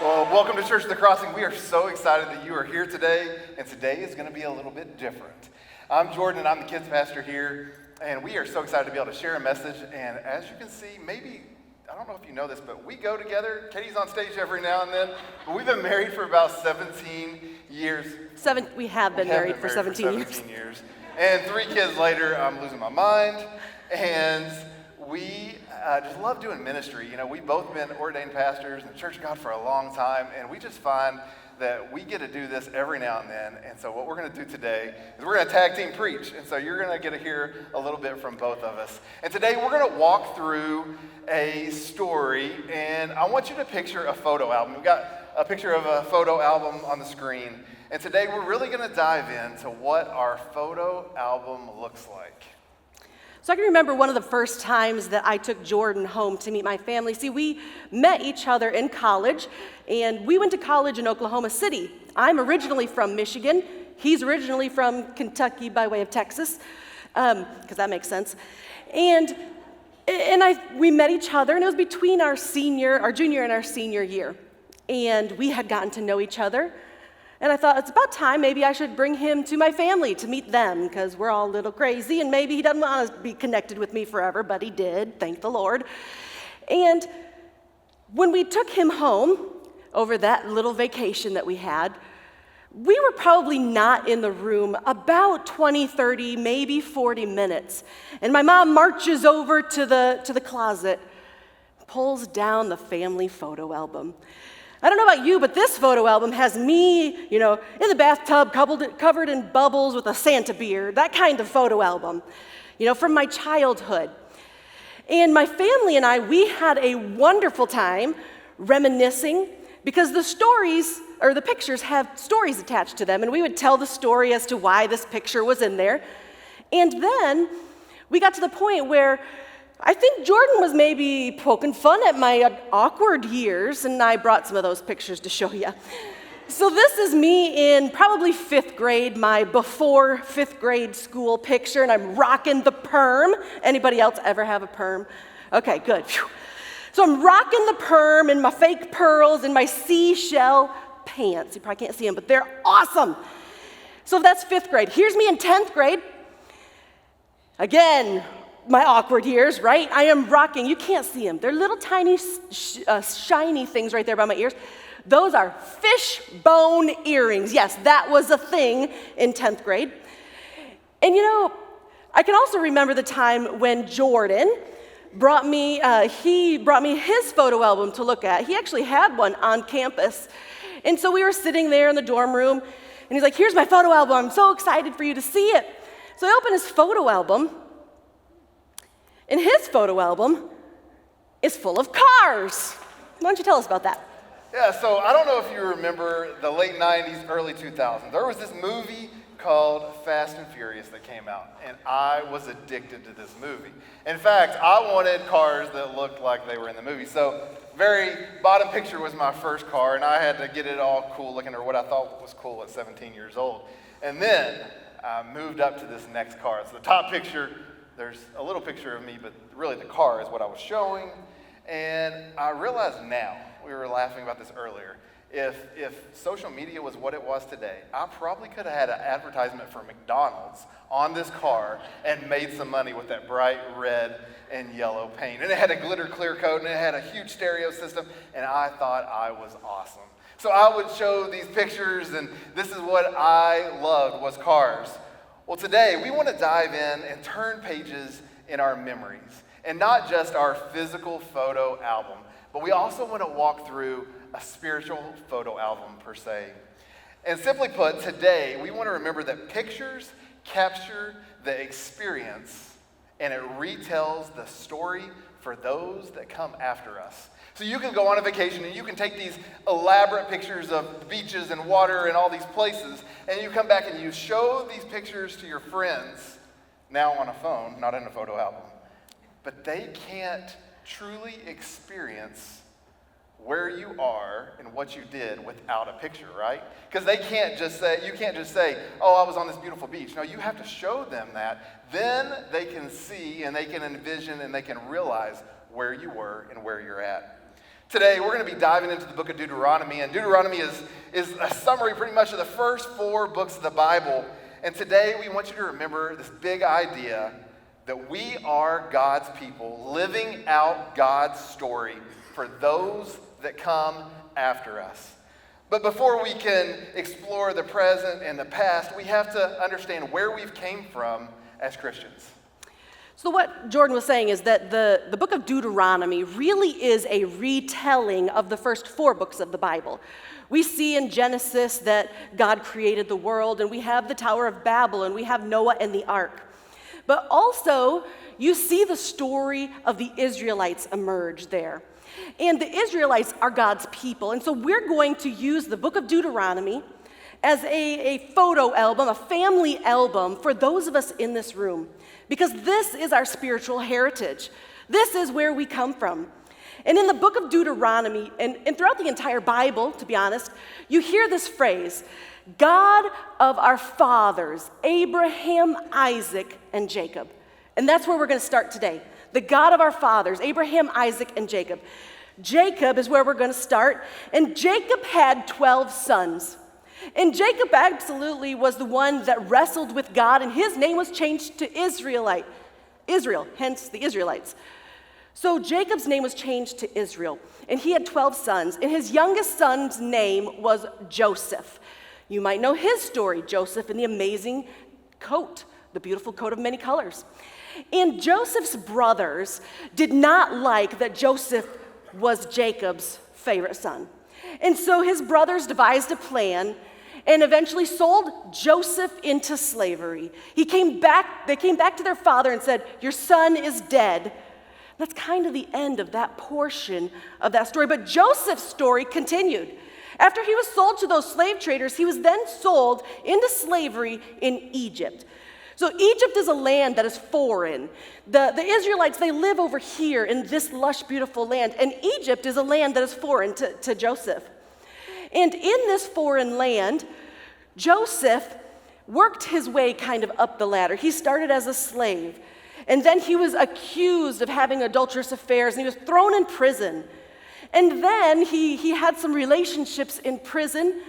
Well, welcome to Church of the Crossing. We are so excited that you are here today, and today is going to be a little bit different. I'm Jordan, and I'm the kids pastor here, and we are so excited to be able to share a message. And as you can see, maybe, I don't know if you know this, but we go together. Katie's on stage every now and then, but we've been married for about 17 years. We have been married for 17 years. And 3 kids later, I'm losing my mind, and we just love doing ministry. You know, we've both been ordained pastors in the Church of God for a long time, and we just find that we get to do this every now and then. And so what we're going to do today is we're going to tag team preach. And so you're going to get to hear a little bit from both of us. And today we're going to walk through a story, and I want you to picture a photo album. We've got a picture of a photo album on the screen. And today we're really going to dive into what our photo album looks like. So I can remember one of the first times that I took Jordan home to meet my family. See, we met each other in college, and we went to college in Oklahoma City. I'm originally from Michigan. He's originally from Kentucky by way of Texas, because that makes sense. And we met each other, and it was between our junior and our senior year. And we had gotten to know each other. And I thought, it's about time, maybe I should bring him to my family to meet them, because we're all a little crazy, and maybe he doesn't want to be connected with me forever, but he did, thank the Lord. And when we took him home over that little vacation that we had, we were probably not in the room about 20, 30, maybe 40 minutes. And my mom marches over to the closet, pulls down the family photo album. I don't know about you, but this photo album has me, in the bathtub, covered in bubbles with a Santa beard, that kind of photo album, from my childhood. And my family and I, we had a wonderful time reminiscing, because the pictures have stories attached to them, and we would tell the story as to why this picture was in there. And then we got to the point where I think Jordan was maybe poking fun at my awkward years, and I brought some of those pictures to show you. So this is me in probably 5th grade, my before 5th grade school picture, and I'm rocking the perm. Anybody else ever have a perm? Okay, good. Phew. So I'm rocking the perm and my fake pearls and my seashell pants. You probably can't see them, but they're awesome. So that's 5th grade. Here's me in 10th grade. Again, my awkward years, right? I am rocking. You can't see them. They're little tiny shiny things right there by my ears. Those are fishbone earrings. Yes, that was a thing in 10th grade. And I can also remember the time when Jordan brought me his photo album to look at. He actually had one on campus. And so we were sitting there in the dorm room, and he's like, "Here's my photo album. I'm so excited for you to see it." So I opened his photo album, and his photo album is full of cars. Why don't you tell us about that? Yeah, so I don't know if you remember the late 90s, early 2000s. There was this movie called Fast and Furious that came out, and I was addicted to this movie. In fact, I wanted cars that looked like they were in the movie. So very bottom picture was my first car, and I had to get it all cool looking, or what I thought was cool at 17 years old. And then I moved up to this next car. So the top picture, there's a little picture of me, but really the car is what I was showing. And I realize now, we were laughing about this earlier, if social media was what it was today, I probably could have had an advertisement for McDonald's on this car and made some money with that bright red and yellow paint. And it had a glitter clear coat, and it had a huge stereo system, and I thought I was awesome. So I would show these pictures, and this is what I loved, was cars. Well, today we want to dive in and turn pages in our memories, and not just our physical photo album, but we also want to walk through a spiritual photo album per se. And simply put, today we want to remember that pictures capture the experience, and it retells the story for those that come after us. So you can go on a vacation and you can take these elaborate pictures of beaches and water and all these places, and you come back and you show these pictures to your friends, now on a phone, not in a photo album. But they can't truly experience where you are and what you did without a picture, right? Because you can't just say, "Oh, I was on this beautiful beach." No, you have to show them that. Then they can see and they can envision and they can realize where you were and where you're at. Today, we're going to be diving into the book of Deuteronomy, and Deuteronomy is a summary pretty much of the first 4 books of the Bible. And today, we want you to remember this big idea that we are God's people, living out God's story for those that come after us. But before we can explore the present and the past, we have to understand where we've came from as Christians. So what Jordan was saying is that the book of Deuteronomy really is a retelling of the first 4 books of the Bible. We see in Genesis that God created the world, and we have the Tower of Babel, and we have Noah and the ark. But also, you see the story of the Israelites emerge there. And the Israelites are God's people. And so we're going to use the book of Deuteronomy as a photo album, a family album for those of us in this room. Because this is our spiritual heritage. This is where we come from. And in the book of Deuteronomy, and throughout the entire Bible, to be honest, you hear this phrase, God of our fathers, Abraham, Isaac, and Jacob. And that's where we're going to start today. The God of our fathers, Abraham, Isaac, and Jacob. Jacob is where we're going to start. And Jacob had 12 sons. And Jacob absolutely was the one that wrestled with God, and his name was changed to Israel, hence the Israelites. So Jacob's name was changed to Israel, and he had 12 sons, and his youngest son's name was Joseph. You might know his story, Joseph and the amazing coat, the beautiful coat of many colors. And Joseph's brothers did not like that Joseph was Jacob's favorite son. And so his brothers devised a plan and eventually sold Joseph into slavery. They came back to their father and said, "Your son is dead." That's kind of the end of that portion of that story. But Joseph's story continued. After he was sold to those slave traders, he was then sold into slavery in Egypt. So Egypt is a land that is foreign. The Israelites, they live over here in this lush, beautiful land. And Egypt is a land that is foreign to Joseph. And in this foreign land, Joseph worked his way kind of up the ladder. He started as a slave. And then he was accused of having adulterous affairs, and he was thrown in prison. And then he had some relationships in prison,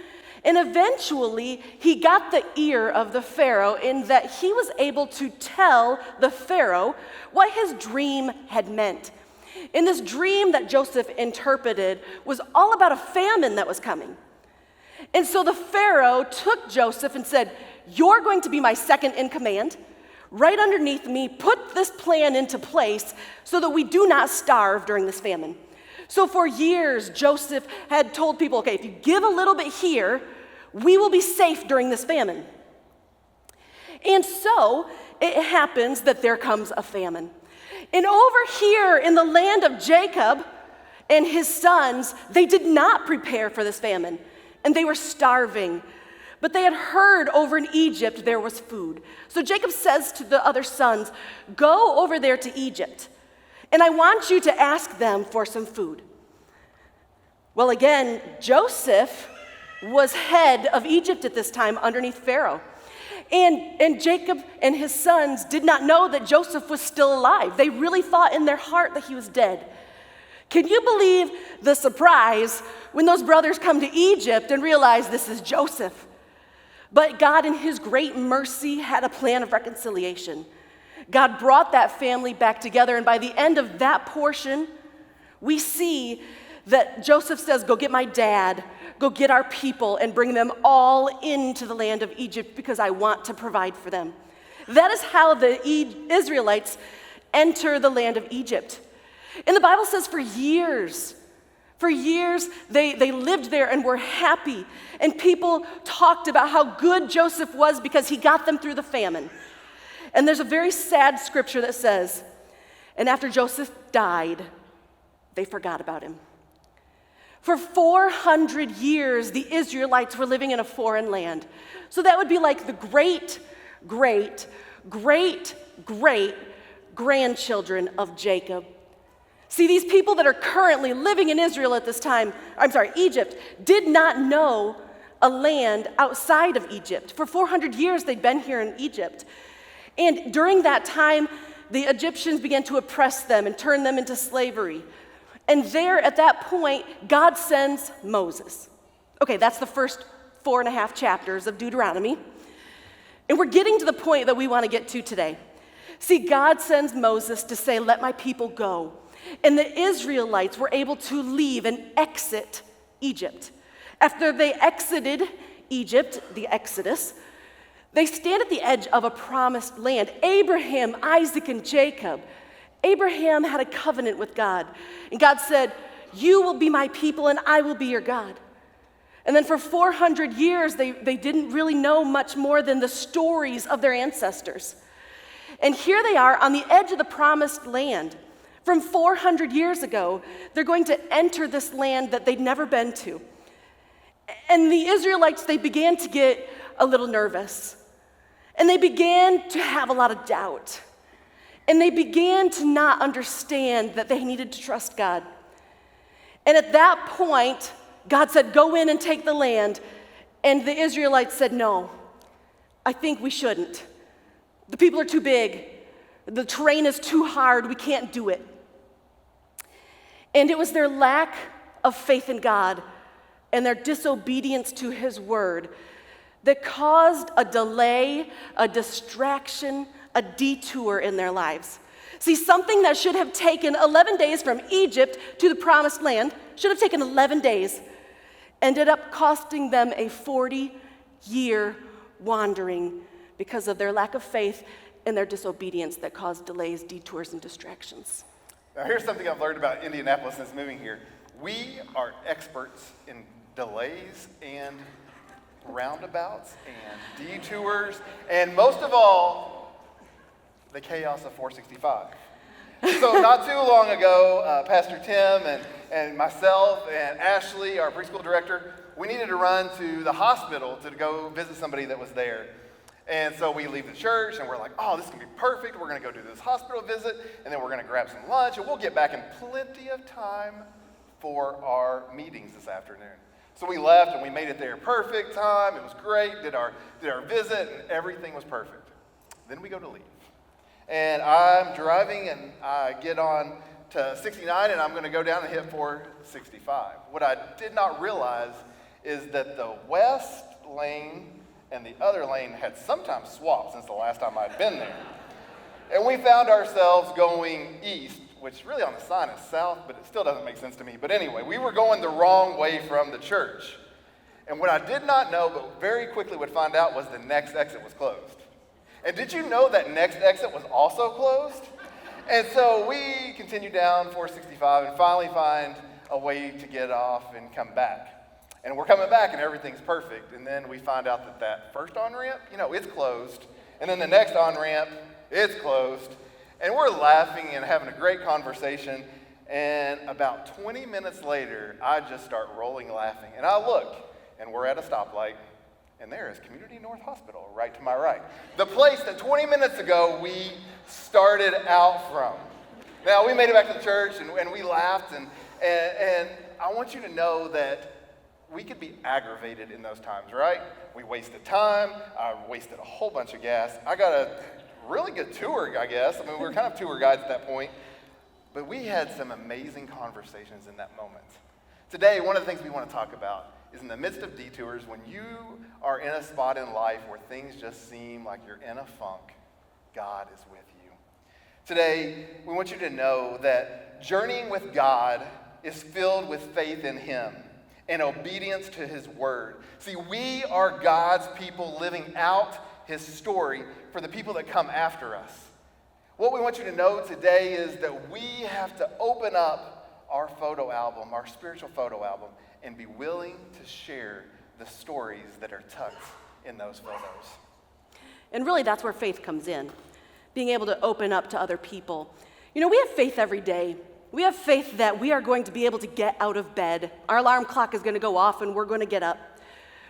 and eventually he got the ear of the Pharaoh in that he was able to tell the Pharaoh what his dream had meant. And this dream that Joseph interpreted was all about a famine that was coming. And so the Pharaoh took Joseph and said, "You're going to be my second in command. Right underneath me, put this plan into place so that we do not starve during this famine." So for years, Joseph had told people, okay, if you give a little bit here, we will be safe during this famine. And so it happens that there comes a famine. And over here in the land of Jacob and his sons, they did not prepare for this famine, and they were starving. But they had heard over in Egypt there was food. So Jacob says to the other sons, "Go over there to Egypt, and I want you to ask them for some food." Well, again, Joseph was head of Egypt at this time underneath Pharaoh. And Jacob and his sons did not know that Joseph was still alive. They really thought in their heart that he was dead. Can you believe the surprise when those brothers come to Egypt and realize this is Joseph? But God, in his great mercy, had a plan of reconciliation. God brought that family back together, and by the end of that portion, we see that Joseph says, "Go get my dad, go get our people, and bring them all into the land of Egypt because I want to provide for them." That is how the Israelites enter the land of Egypt. And the Bible says for years, they lived there and were happy. And people talked about how good Joseph was because he got them through the famine. And there's a very sad scripture that says, and after Joseph died, they forgot about him. For 400 years, the Israelites were living in a foreign land. So that would be like the great grandchildren of Jacob. See, these people that are currently living in Israel at this time, Egypt, did not know a land outside of Egypt. For 400 years, they'd been here in Egypt. And during that time, the Egyptians began to oppress them and turn them into slavery. And there, at that point, God sends Moses. Okay, that's the first 4.5 chapters of Deuteronomy. And we're getting to the point that we want to get to today. See, God sends Moses to say, let my people go. And the Israelites were able to leave and exit Egypt. After they exited Egypt, the Exodus, they stand at the edge of a promised land. Abraham, Isaac, and Jacob. Abraham had a covenant with God. And God said, you will be my people and I will be your God. And then for 400 years, they didn't really know much more than the stories of their ancestors. And here they are on the edge of the promised land. From 400 years ago, they're going to enter this land that they'd never been to. And the Israelites, they began to get a little nervous. And they began to have a lot of doubt. And they began to not understand that they needed to trust God. And at that point, God said, go in and take the land. And the Israelites said, no, I think we shouldn't. The people are too big. The terrain is too hard. We can't do it. And it was their lack of faith in God and their disobedience to his word that caused a delay, a distraction, a detour in their lives. See, something that should have taken 11 days from Egypt to the promised land, should have taken 11 days, ended up costing them a 40-year wandering because of their lack of faith and their disobedience that caused delays, detours, and distractions. Now, here's something I've learned about Indianapolis since moving here. We are experts in delays and roundabouts and detours, and most of all, the chaos of 465. So not too long ago, Pastor Tim and myself and Ashley, our preschool director, we needed to run to the hospital to go visit somebody that was there. And so we leave the church and we're like, oh, this is gonna be perfect. We're gonna go do this hospital visit and then we're gonna grab some lunch and we'll get back in plenty of time for our meetings this afternoon. So we left and we made it there perfect time. It was great, did our visit and everything was perfect. Then we go to leave. And I'm driving and I get on to 69 and I'm going to go down and hit 465. What I did not realize is that the west lane and the other lane had sometimes swapped since the last time I'd been there. And we found ourselves going east, which really on the sign is south, but it still doesn't make sense to me. But anyway, we were going the wrong way from the church. And what I did not know, but very quickly would find out, was the next exit was closed. And did you know that next exit was also closed? And so we continue down 465 and finally find a way to get off and come back. And we're coming back and everything's perfect. And then we find out that first on-ramp, it's closed. And then the next on-ramp, it's closed. And we're laughing and having a great conversation. And about 20 minutes later, I just start rolling laughing. And I look, and we're at a stoplight. And there is Community North Hospital right to my right. The place that 20 minutes ago we started out from. Now, we made it back to the church and we laughed. And I want you to know that we could be aggravated in those times, right? We wasted time. I wasted a whole bunch of gas. I got a really good tour, I guess. I mean, we were kind of tour guides at that point. But we had some amazing conversations in that moment. Today, one of the things we want to talk about is in the midst of detours, when you are in a spot in life where things just seem like you're in a funk, God is with you. Today, we want you to know that journeying with God is filled with faith in Him and obedience to His word. See, we are God's people living out His story for the people that come after us. What we want you to know today is that we have to open up our photo album, our spiritual photo album, and be willing to share the stories that are tucked in those photos. And really, that's where faith comes in, being able to open up to other people. We have faith every day. We have faith that we are going to be able to get out of bed. Our alarm clock is going to go off and we're going to get up.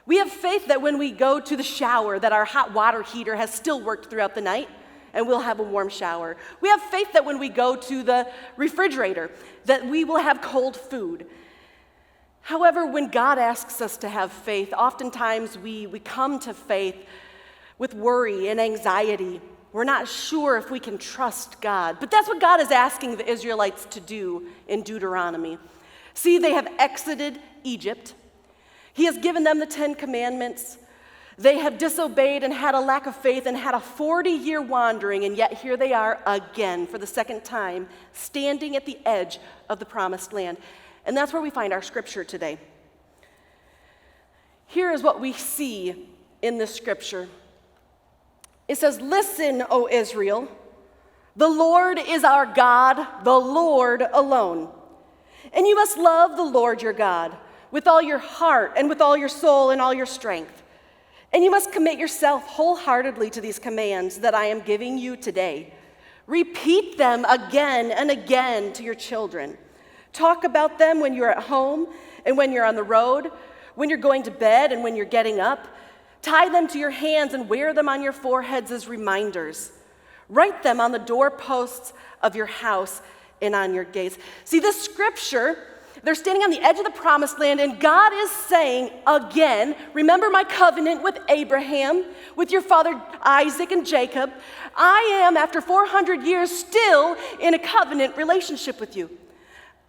We have faith that when we go to the shower, that our hot water heater has still worked throughout the night and we'll have a warm shower. We have faith that when we go to the refrigerator, that we will have cold food. However, when God asks us to have faith, oftentimes we come to faith with worry and anxiety. We're not sure if we can trust God. But that's what God is asking the Israelites to do in Deuteronomy. See, they have exited Egypt. He has given them the 10 Commandments. They have disobeyed and had a lack of faith and had a 40-year wandering, and yet here they are again for the second time, standing at the edge of the promised land. And that's where we find our scripture today. Here is what we see in this scripture. It says, "Listen, O Israel, the Lord is our God, the Lord alone. And you must love the Lord your God with all your heart and with all your soul and all your strength. And you must commit yourself wholeheartedly to these commands that I am giving you today. Repeat them again and again to your children. Talk about them when you're at home and when you're on the road, when you're going to bed and when you're getting up. Tie them to your hands and wear them on your foreheads as reminders. Write them on the doorposts of your house and on your gates." See, this scripture, they're standing on the edge of the promised land, and God is saying again, remember my covenant with Abraham, with your father Isaac and Jacob. I am, after 400 years, still in a covenant relationship with you.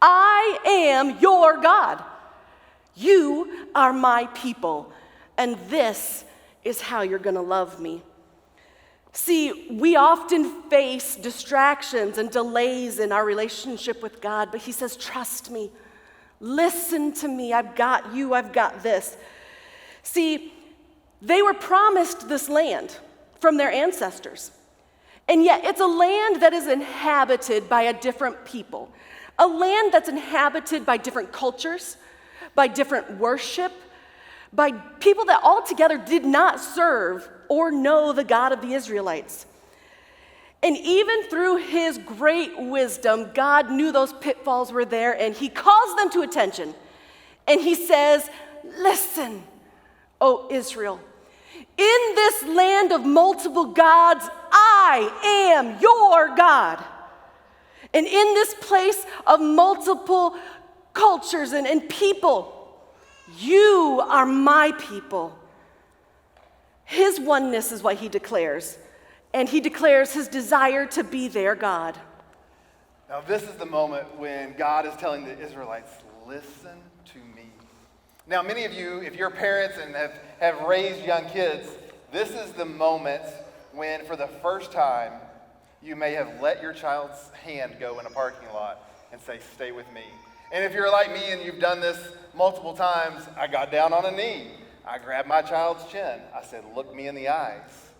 I am your God. You are my people, and this is how you're going to love me. See, we often face distractions and delays in our relationship with God, but he says, trust me. Listen to me. I've got you. I've got this. See, they were promised this land from their ancestors, and yet it's a land that is inhabited by a different people, a land that's inhabited by different cultures, by different worship, by people that altogether did not serve or know the God of the Israelites. And even through his great wisdom, God knew those pitfalls were there, and he calls them to attention. And he says, "Listen, O Israel, in this land of multiple gods, I am your God. And in this place of multiple cultures and people, you are my people." His oneness is what he declares, and he declares his desire to be their God. Now, this is the moment when God is telling the Israelites, listen to me. Now, many of you, if you're parents and have raised young kids, this is the moment when, for the first time, you may have let your child's hand go in a parking lot and say, "Stay with me." And if you're like me and you've done this multiple times, I got down on a knee. I grabbed my child's chin. I said, "Look me in the eyes.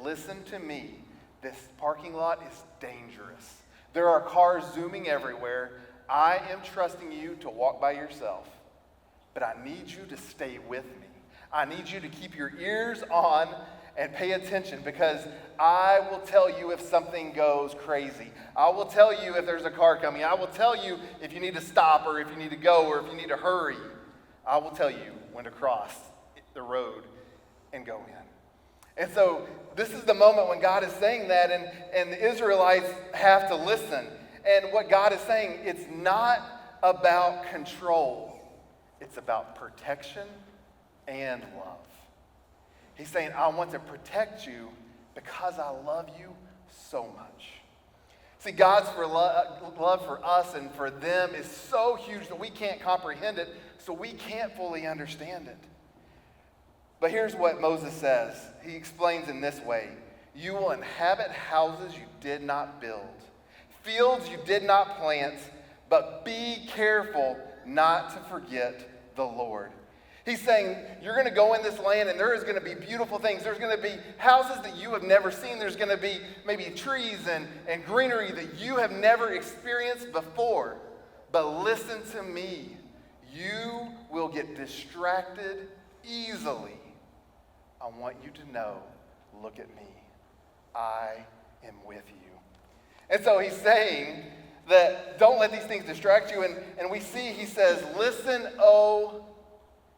Listen to me. This parking lot is dangerous. There are cars zooming everywhere. I am trusting you to walk by yourself, but I need you to stay with me. I need you to keep your ears on and pay attention, because I will tell you if something goes crazy. I will tell you if there's a car coming. I will tell you if you need to stop or if you need to go or if you need to hurry. I will tell you when to cross the road and go in." And so this is the moment when God is saying that, and the Israelites have to listen. And what God is saying, it's not about control. It's about protection and love. He's saying, I want to protect you because I love you so much. See, God's love for us and for them is so huge that we can't comprehend it, so we can't fully understand it. But here's what Moses says. He explains in this way: "You will inhabit houses you did not build, fields you did not plant, but be careful not to forget the Lord." He's saying, you're going to go in this land and there is going to be beautiful things. There's going to be houses that you have never seen. There's going to be maybe trees and greenery that you have never experienced before. But listen to me. You will get distracted easily. I want you to know, look at me. I am with you. And so he's saying that don't let these things distract you. And we see, he says, listen, oh.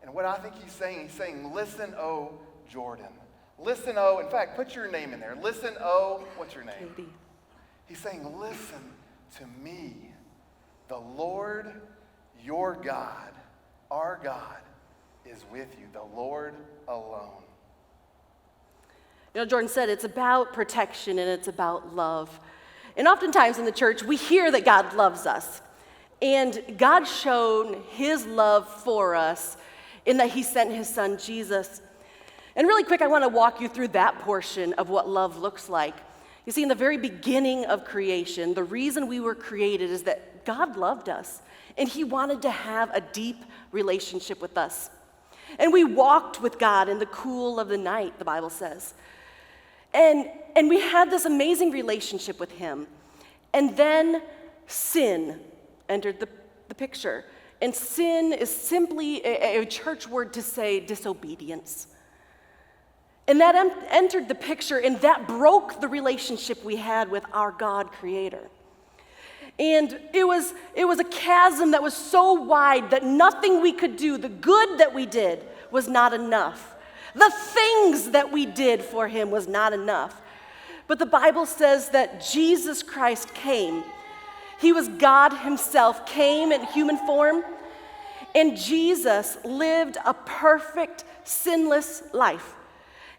And what I think he's saying, listen, oh, Jordan. Listen, oh, in fact, put your name in there. Listen, oh, what's your name? Katie. He's saying, listen to me. The Lord, your God, our God, is with you. The Lord alone. Jordan said it's about protection and it's about love. And oftentimes in the church, we hear that God loves us. And God showed his love for us in that he sent his son, Jesus. And really quick, I want to walk you through that portion of what love looks like. You see, in the very beginning of creation, the reason we were created is that God loved us. And he wanted to have a deep relationship with us. And we walked with God in the cool of the night, the Bible says. And we had this amazing relationship with him. And then sin entered the picture. And sin is simply a church word to say disobedience. And that entered the picture, and that broke the relationship we had with our God creator. And it was a chasm that was so wide that nothing we could do, the good that we did, was not enough. The things that we did for him was not enough. But the Bible says that Jesus Christ came. He was God himself, came in human form, and Jesus lived a perfect, sinless life.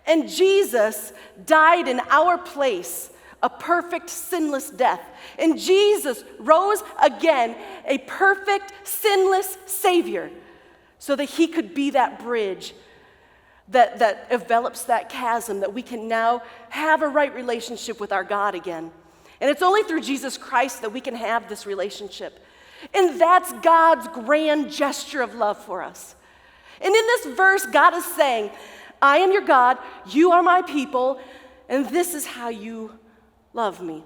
And Jesus died in our place, a perfect, sinless death. And Jesus rose again, a perfect, sinless Savior, so that he could be that bridge that envelops that chasm, that we can now have a right relationship with our God again. And it's only through Jesus Christ that we can have this relationship. And that's God's grand gesture of love for us. And in this verse, God is saying, I am your God, you are my people, and this is how you love me.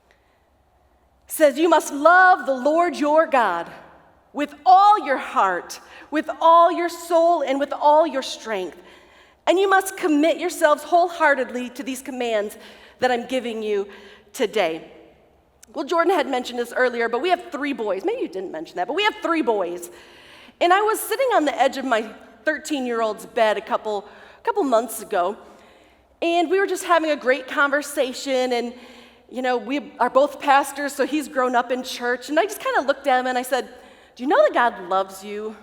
It says, you must love the Lord your God with all your heart, with all your soul, and with all your strength. And you must commit yourselves wholeheartedly to these commands that I'm giving you today. Well, Jordan had mentioned this earlier, but we have 3 boys. Maybe you didn't mention that, but we have 3 boys. And I was sitting on the edge of my 13-year-old's bed a couple months ago, and we were just having a great conversation, and we are both pastors, so he's grown up in church, and I just kind of looked at him and I said, do you know that God loves you?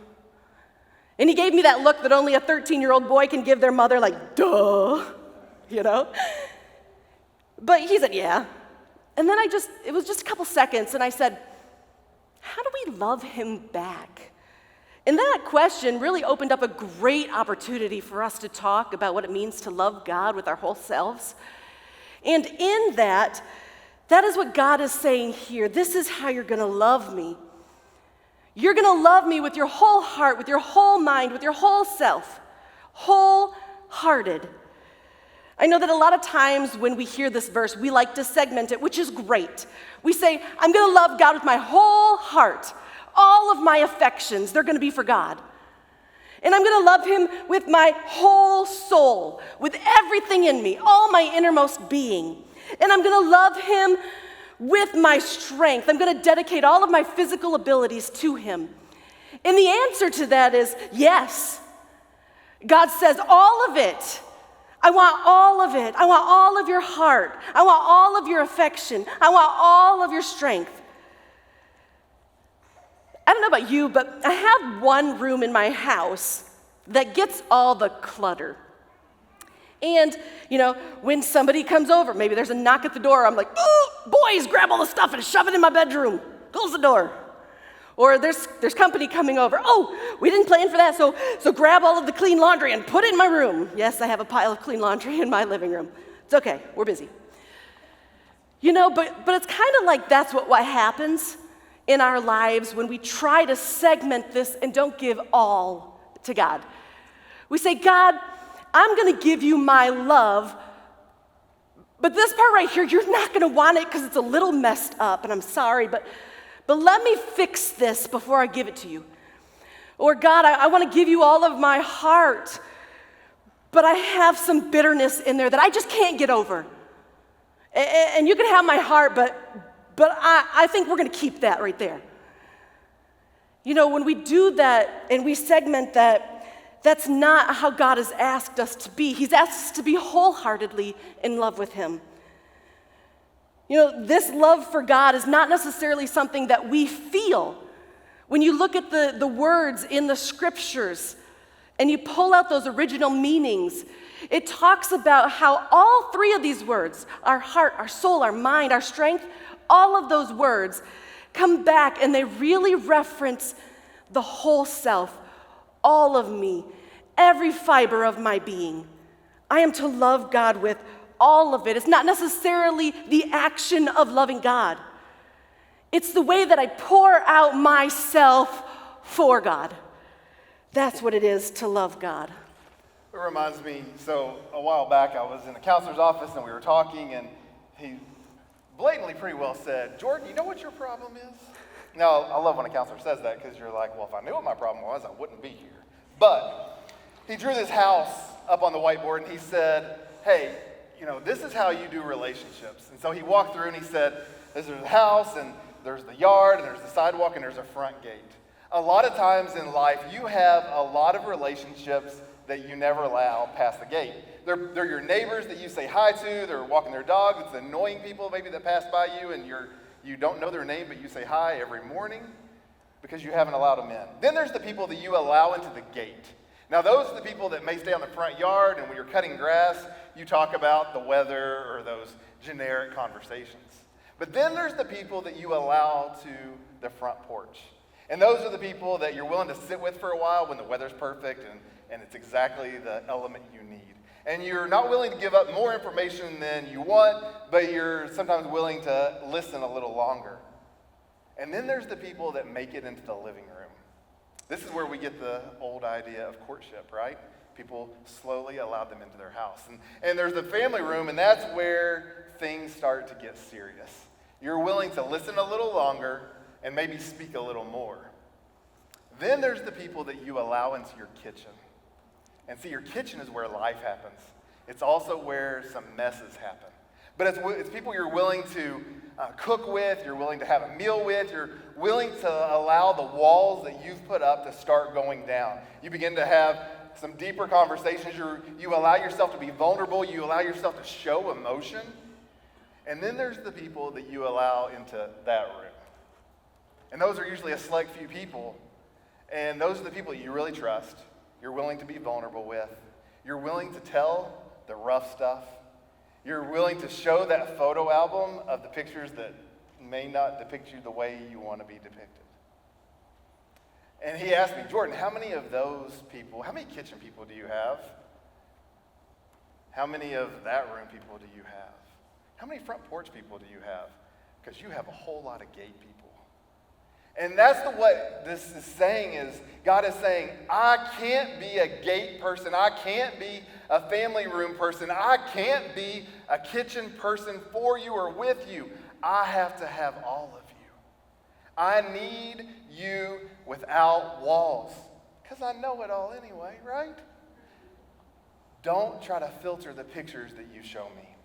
And he gave me that look that only a 13-year-old boy can give their mother, like, duh, But he said, yeah. And then it was just a couple seconds, and I said, how do we love him back? And that question really opened up a great opportunity for us to talk about what it means to love God with our whole selves. And in that is what God is saying here. This is how you're going to love me. You're going to love me with your whole heart, with your whole mind, with your whole self, wholehearted. I know that a lot of times when we hear this verse, we like to segment it, which is great. We say, I'm going to love God with my whole heart. All of my affections, they're going to be for God. And I'm going to love him with my whole soul, with everything in me, all my innermost being. And I'm going to love him with my strength. I'm going to dedicate all of my physical abilities to him. And the answer to that is yes. God says all of it. I want all of it. I want all of your heart. I want all of your affection. I want all of your strength. I don't know about you, but I have one room in my house that gets all the clutter. And, when somebody comes over, maybe there's a knock at the door, I'm like, oh, boys, grab all the stuff and shove it in my bedroom. Close the door. Or there's company coming over. Oh, we didn't plan for that, so grab all of the clean laundry and put it in my room. Yes, I have a pile of clean laundry in my living room. It's okay, we're busy. But it's kind of like that's what happens in our lives when we try to segment this and don't give all to God. We say, God, I'm going to give you my love, but this part right here, you're not going to want it because it's a little messed up, and I'm sorry, but let me fix this before I give it to you. Or God, I want to give you all of my heart, but I have some bitterness in there that I just can't get over. And you can have my heart, but I think we're going to keep that right there. When we do that and we segment that, that's not how God has asked us to be. He's asked us to be wholeheartedly in love with him. This love for God is not necessarily something that we feel. When you look at the words in the scriptures, and you pull out those original meanings, it talks about how all three of these words, our heart, our soul, our mind, our strength, all of those words come back and they really reference the whole self, all of me, every fiber of my being. I am to love God with all of it. It's not necessarily the action of loving God. It's the way that I pour out myself for God. That's what it is to love God. It reminds me, so a while back I was in a counselor's office and we were talking, and he blatantly pretty well said, "Jordan, you know what your problem is?" Now, I love when a counselor says that because you're like, well, if I knew what my problem was, I wouldn't be here. But he drew this house up on the whiteboard and he said, "Hey, this is how you do relationships." And so he walked through and he said, "There's the house, and there's the yard, and there's the sidewalk, and there's a front gate." A lot of times in life, you have a lot of relationships that you never allow past the gate. They're your neighbors that you say hi to. They're walking their dog. It's annoying people maybe that pass by you, and you don't know their name, but you say hi every morning because you haven't allowed them in. Then there's the people that you allow into the gate. Now, those are the people that may stay on the front yard, and when you're cutting grass, you talk about the weather or those generic conversations. But then there's the people that you allow to the front porch. And those are the people that you're willing to sit with for a while when the weather's perfect and it's exactly the element you need. And you're not willing to give up more information than you want, but you're sometimes willing to listen a little longer. And then there's the people that make it into the living room. This is where we get the old idea of courtship, right? People slowly allowed them into their house. And there's the family room, and that's where things start to get serious. You're willing to listen a little longer and maybe speak a little more. Then there's the people that you allow into your kitchen. And see, your kitchen is where life happens. It's also where some messes happen. But it's people you're willing to cook with, you're willing to have a meal with, you're willing to allow the walls that you've put up to start going down. You begin to have some deeper conversations. You allow yourself to be vulnerable. You allow yourself to show emotion. And then there's the people that you allow into that room. And those are usually a select few people. And those are the people you really trust. You're willing to be vulnerable with. You're willing to tell the rough stuff. You're willing to show that photo album of the pictures that may not depict you the way you want to be depicted. And he asked me, "Jordan, how many of those people, how many kitchen people do you have? How many of that room people do you have? How many front porch people do you have? Because you have a whole lot of gate people." And that's what this is saying is, God is saying, I can't be a gate person. I can't be a family room person. I can't be a kitchen person for you or with you. I have to have all of you. I need you without walls. Because I know it all anyway, right? Don't try to filter the pictures that you show me.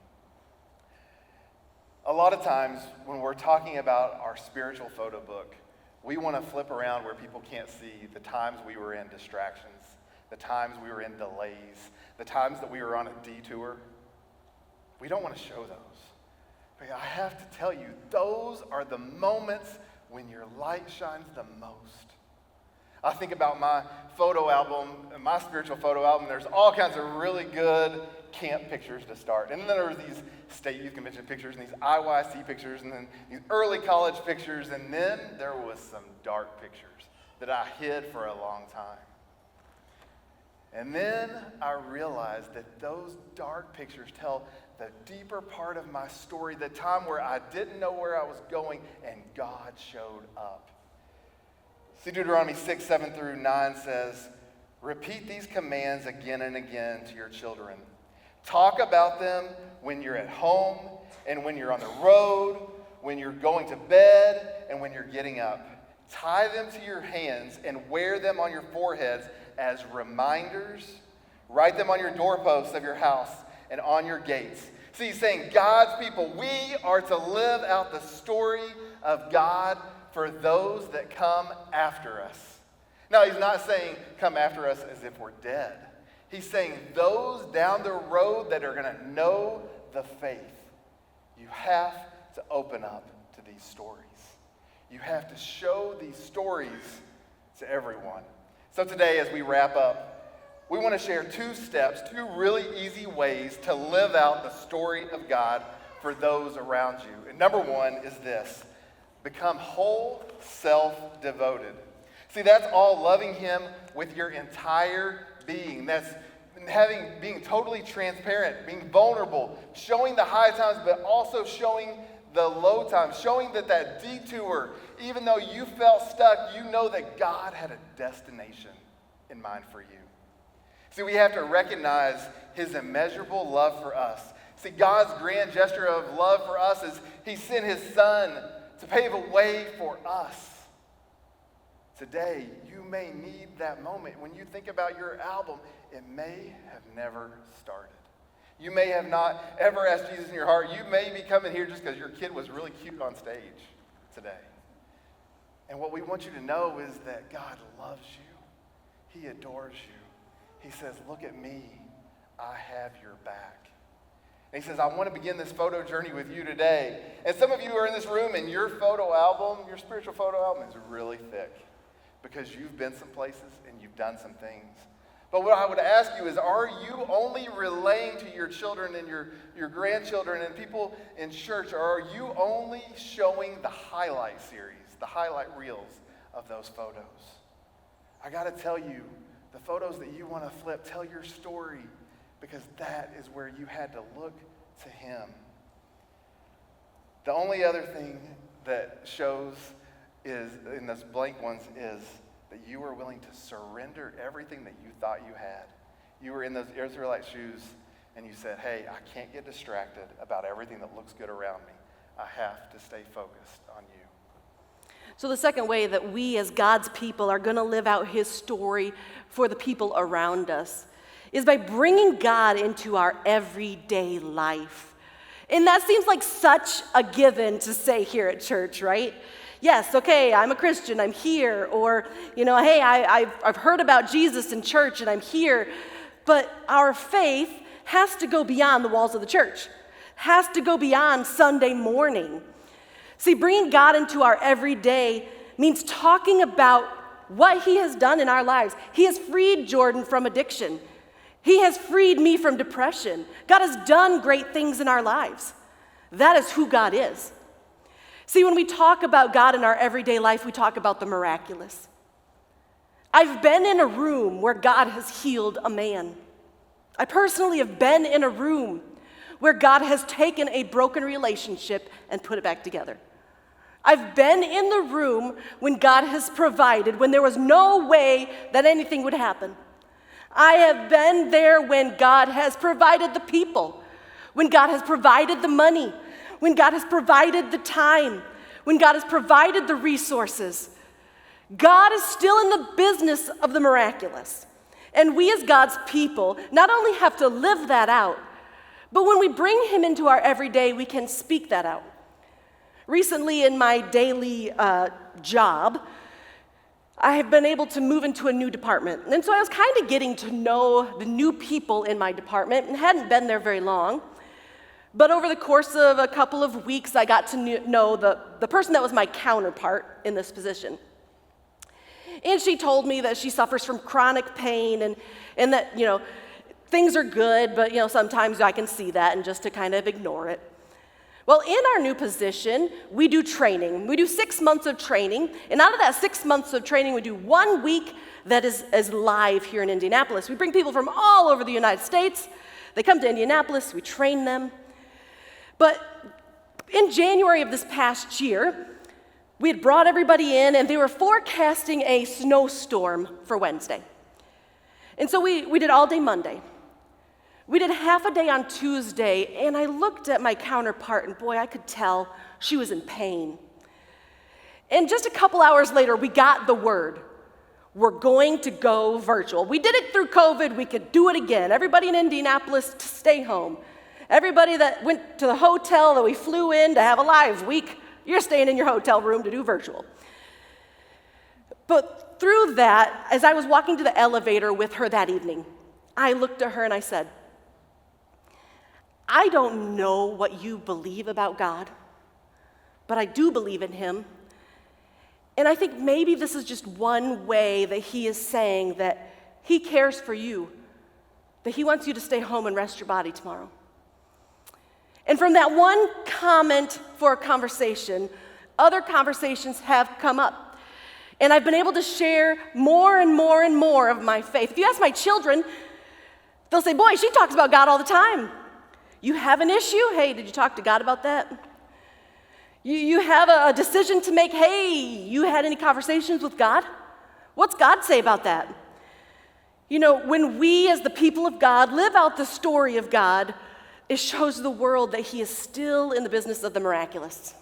A lot of times when we're talking about our spiritual photo book, we want to flip around where people can't see the times we were in distractions, the times we were in delays, the times that we were on a detour. We don't want to show those. But I have to tell you, those are the moments when your light shines the most. I think about my photo album, my spiritual photo album. There's all kinds of really good camp pictures to start. And then there were these state youth convention pictures and these IYC pictures and then these early college pictures. And then there was some dark pictures that I hid for a long time. And then I realized that those dark pictures tell the deeper part of my story, the time where I didn't know where I was going and God showed up. See, Deuteronomy 6:7-9 says, "Repeat these commands again and again to your children. Talk about them when you're at home and when you're on the road, when you're going to bed and when you're getting up. Tie them to your hands and wear them on your foreheads as reminders. Write them on your doorposts of your house and on your gates." See, he's saying, God's people, we are to live out the story of God for those that come after us. Now, he's not saying come after us as if we're dead. He's saying those down the road that are going to know the faith. You have to open up to these stories. You have to show these stories to everyone. So today, as we wrap up, we want to share 2 steps, 2 really easy ways to live out the story of God for those around you. And number 1 is this: become whole, self-devoted. See, that's all loving him with your entire being. That's being totally transparent, being vulnerable, showing the high times, but also showing the low times, showing that detour, even though you felt stuck, you know that God had a destination in mind for you. See, we have to recognize his immeasurable love for us. See, God's grand gesture of love for us is he sent his son to pave a way for us. Today, you may need that moment. When you think about your album, it may have never started. You may have not ever asked Jesus in your heart. You may be coming here just because your kid was really cute on stage today. And what we want you to know is that God loves you. He adores you. He says, look at me. I have your back. And he says, I want to begin this photo journey with you today. And some of you are in this room and your photo album, your spiritual photo album is really thick because you've been some places and you've done some things. But what I would ask you is, are you only relaying to your children and your grandchildren and people in church, or are you only showing the highlight series, the highlight reels of those photos? I got to tell you, the photos that you want to flip, tell your story, because that is where you had to look to him. The only other thing that shows is, in those blank ones, is that you were willing to surrender everything that you thought you had. You were in those Israelite shoes and you said, hey, I can't get distracted about everything that looks good around me. I have to stay focused on you. So the second way that we as God's people are going to live out his story for the people around us is by bringing God into our everyday life. And that seems like such a given to say here at church, right? Yes, okay, I'm a Christian, I'm here. Or, hey, I've heard about Jesus in church and I'm here. But our faith has to go beyond the walls of the church, has to go beyond Sunday morning. See, bringing God into our everyday means talking about what he has done in our lives. He has freed Jordan from addiction. He has freed me from depression. God has done great things in our lives. That is who God is. See, when we talk about God in our everyday life, we talk about the miraculous. I've been in a room where God has healed a man. I personally have been in a room where God has taken a broken relationship and put it back together. I've been in the room when God has provided, when there was no way that anything would happen. I have been there when God has provided the people, when God has provided the money, when God has provided the time, when God has provided the resources. God is still in the business of the miraculous. And we as God's people not only have to live that out, but when we bring him into our everyday, we can speak that out. Recently in my daily job, I have been able to move into a new department. And so I was kind of getting to know the new people in my department and hadn't been there very long. But over the course of a couple of weeks, I got to know the person that was my counterpart in this position. And she told me that she suffers from chronic pain and that, things are good, but, sometimes I can see that and just to kind of ignore it. Well, in our new position, we do training. We do 6 months of training, and out of that 6 months of training, we do 1 week that is live here in Indianapolis. We bring people from all over the United States. They come to Indianapolis, we train them. But in January of this past year, we had brought everybody in, and they were forecasting a snowstorm for Wednesday. And so we did all day Monday. We did half a day on Tuesday, and I looked at my counterpart, and boy, I could tell she was in pain. And just a couple hours later, we got the word. We're going to go virtual. We did it through COVID. We could do it again. Everybody in Indianapolis to stay home. Everybody that went to the hotel that we flew in to have a live week, you're staying in your hotel room to do virtual. But through that, as I was walking to the elevator with her that evening, I looked at her and I said, I don't know what you believe about God, but I do believe in him. And I think maybe this is just one way that he is saying that he cares for you that he wants you to stay home and rest your body tomorrow. And from that one comment for a conversation, other conversations have come up. And I've been able to share more and more and more of my faith. If you ask my children, they'll say, boy, she talks about God all the time. You have an issue? Hey, did you talk to God about that? You have a decision to make? Hey, you had any conversations with God? What's God say about that? You know, when we as the people of God live out the story of God, it shows the world that he is still in the business of the miraculous.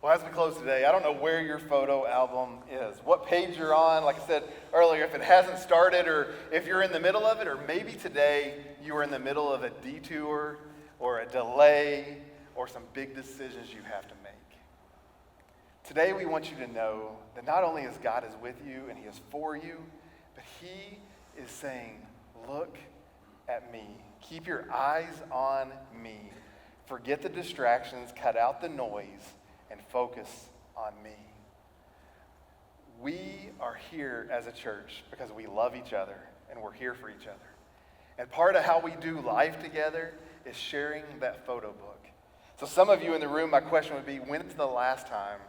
Well, as we close today, I don't know where your photo album is, what page you're on. Like I said earlier, if it hasn't started or if you're in the middle of it, or maybe today you are in the middle of a detour or a delay or some big decisions you have to make. Today we want you to know that not only is God is with you and he is for you, but he is saying, look at me. Keep your eyes on me. Forget the distractions, cut out the noise, and focus on me. We are here as a church because we love each other and we're here for each other. And part of how we do life together is sharing that photo book. So some of you in the room, my question would be, when's the last time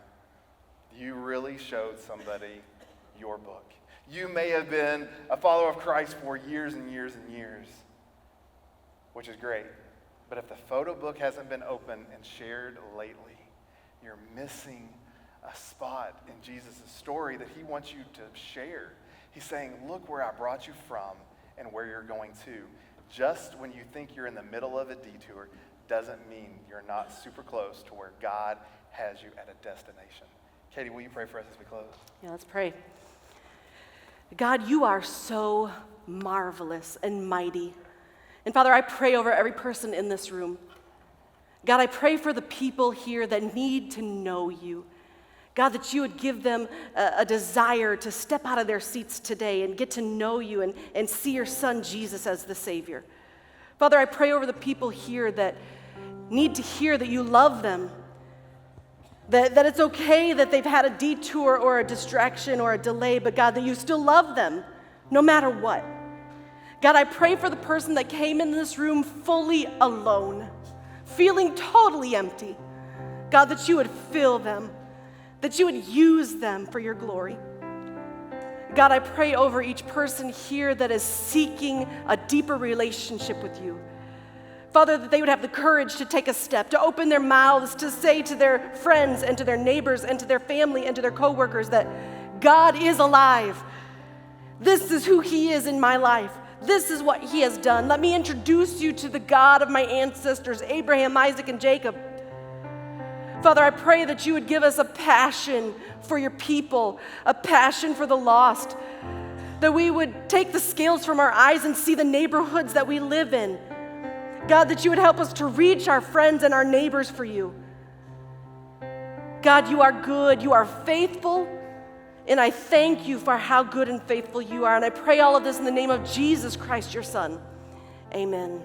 you really showed somebody your book? You may have been a follower of Christ for years and years and years, which is great. But if the photo book hasn't been opened and shared lately, you're missing a spot in Jesus' story that he wants you to share. He's saying, look where I brought you from and where you're going to. Just when you think you're in the middle of a detour doesn't mean you're not super close to where God has you at a destination. Katie, will you pray for us as we close? Yeah, let's pray. God, you are so marvelous and mighty. And Father, I pray over every person in this room. God, I pray for the people here that need to know you. God, that you would give them a desire to step out of their seats today and get to know you and see your son Jesus as the Savior. Father, I pray over the people here that need to hear that you love them, that it's okay that they've had a detour or a distraction or a delay, but God, that you still love them no matter what. God, I pray for the person that came in this room fully alone, feeling totally empty. God, that you would fill them, that you would use them for your glory. God, I pray over each person here that is seeking a deeper relationship with you. Father, that they would have the courage to take a step, to open their mouths, to say to their friends and to their neighbors and to their family and to their coworkers that God is alive. This is who he is in my life. This is what he has done. Let me introduce you to the God of my ancestors, Abraham, Isaac, and Jacob. Father, I pray that you would give us a passion for your people, a passion for the lost, that we would take the scales from our eyes and see the neighborhoods that we live in. God, that you would help us to reach our friends and our neighbors for you. God, you are good, you are faithful, and I thank you for how good and faithful you are. And I pray all of this in the name of Jesus Christ, your Son. Amen.